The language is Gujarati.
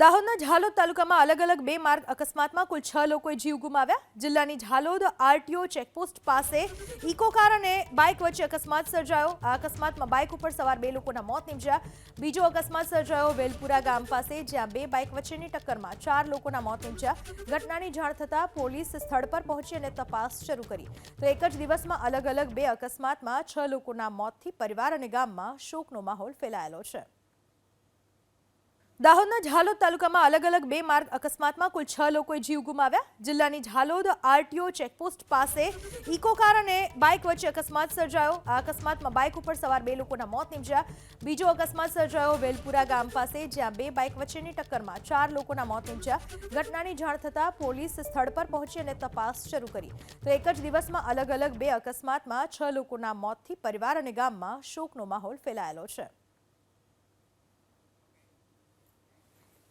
દાહોદના ઝાલોદ તાલુકામાં અલગ-અલગ બે માર્ગ અકસ્માતમાં કુલ 6 લોકોએ જીવ ગુમાવ્યા। જિલ્લાની ઝાલોદ આરટીઓ ચેકપોસ્ટ પાસે ઇકો કાર અને બાઇક વચ્ચે અકસ્માત સર્જાયો। આ અકસ્માતમાં બાઇક ઉપર સવાર 2 લોકોના મોત નીપજ્યા। બીજો અકસ્માત સર્જાયો વેલપુરા ગામ પાસે, જ્યાં બે બાઇક વચ્ચેની ટક્કરમાં 4 લોકોના મોત નીપજ્યા। ઘટનાની જાણ થતાં પોલીસ સ્થળ પર પહોંચી અને તપાસ શરૂ કરી। તો એક જ દિવસમાં અલગ-અલગ બે અકસ્માતમાં 6 લોકોના મોતથી પરિવાર અને ગામમાં શોકનો માહોલ ફેલાયેલો છે। દાહોદના ઝાલોદ તાલુકામાં અલગ-અલગ બે માર્ગ અકસ્માતમાં કુલ 6 લોકોએ જીવ ગુમાવ્યા। જિલ્લાની ઝાલોદ આરટીઓ ચેકપોસ્ટ પાસે ઇકો કાર અને બાઇક વચ્ચે અકસ્માત સર્જાયો। આ અકસ્માતમાં બાઇક ઉપર સવાર 2 લોકોના મોત નીપજ્યા। બીજો અકસ્માત સર્જાયો વેલપુરા ગામ પાસે, જ્યાં બે બાઇક વચ્ચેની ટક્કરમાં 4 લોકોના મોત નીપજ્યા। ઘટનાની જાણ થતાં પોલીસ સ્થળ પર પહોંચી અને તપાસ શરૂ કરી। તો એક જ દિવસમાં અલગ-અલગ બે અકસ્માતમાં 6 લોકોના મોતથી પરિવાર અને ગામમાં શોકનો માહોલ ફેલાયેલો છે।